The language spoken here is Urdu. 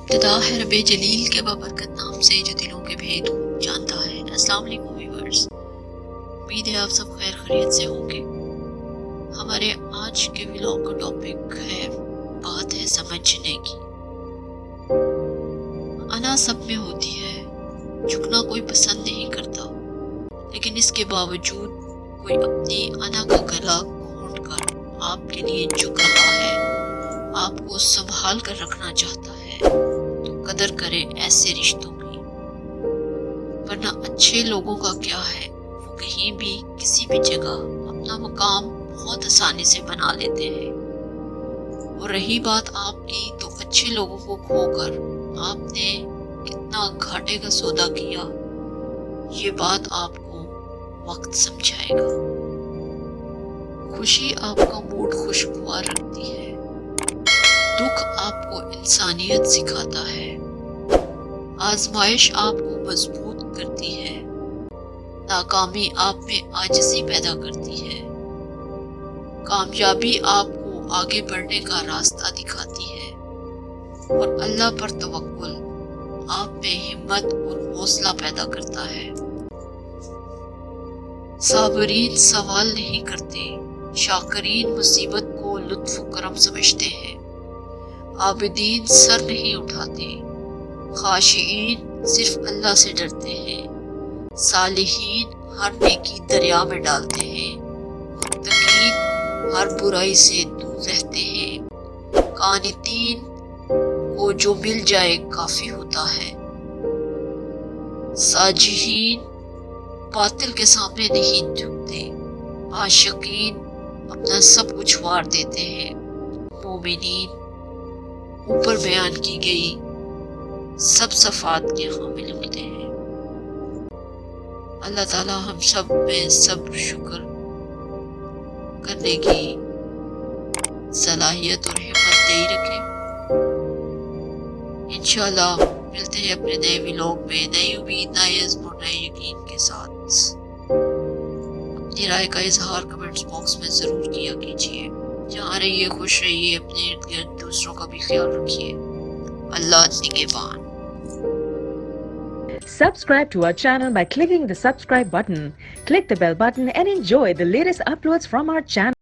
ابتدا ہے رب جلیل کے بابرکت نام سے جو دلوں کے بھید جانتا ہے۔ السلام علیکم ویورز، امید ہے آپ سب خیر خیریت سے ہوں گے۔ ہمارے آج کے ولاگ کا ٹاپک ہے بات ہے سمجھنے کی۔ انا سب میں ہوتی ہے، جھکنا کوئی پسند نہیں کرتا، لیکن اس کے باوجود کوئی اپنی انا کا گلا گھونٹ کر آپ کے لیے جھک رہا ہے، آپ کو سنبھال کر رکھنا چاہتا ہے، تو قدر کرے ایسے رشتوں کی، ورنہ اچھے لوگوں کا کیا ہے، وہ کہیں بھی کسی بھی جگہ اپنا مقام بہت آسانی سے بنا لیتے ہیں۔ اور رہی بات آپ کی، تو اچھے لوگوں کو کھو کر آپ نے کتنا گھاٹے کا سودا کیا، یہ بات آپ کو وقت سمجھائے گا۔ خوشی آپ کا موڈ خوشگوار رکھتی ہے، دکھ آپ کو انسانیت سکھاتا ہے، آزمائش آپ کو مضبوط کرتی ہے، ناکامی آپ میں عاجزی پیدا کرتی ہے، کامیابی آپ کو آگے بڑھنے کا راستہ دکھاتی ہے، اور اللہ پر توکل آپ میں ہمت اور حوصلہ پیدا کرتا ہے۔ صابرین سوال نہیں کرتے، شاکرین مصیبت کو لطف و کرم سمجھتے ہیں، عابدین سر نہیں اٹھاتے، خاشعین صرف اللہ سے ڈرتے ہیں، صالحین ہر نیکی دریا میں ڈالتے ہیں، متقین ہر برائی سے دور رہتے ہیں، قانتین کو جو مل جائے کافی ہوتا ہے، ساجحین باطل کے سامنے نہیں جھکتے، عاشقین اپنا سب کچھ وار دیتے ہیں، مومنین اوپر بیان کی گئی سب صفات کے حامل ہوتے ہیں۔ اللہ تعالی ہم سب میں صبر شکر کرنے کی صلاحیت اور ہمت دے رکھے۔ انشاءاللہ ملتے ہیں اپنے نئے ولاگ میں، نئی امید، نئے عزم اور نئے یقین کے ساتھ۔ اپنی رائے کا اظہار کمنٹس باکس میں ضرور کیا کیجیے۔ جہاں رہیے خوش رہیے، اپنے ارد گرد دوسروں کا بھی خیال رکھیے۔ اللہ نگہبان۔ Subscribe to our channel by clicking the subscribe button. Click the bell button and enjoy the latest uploads from our channel.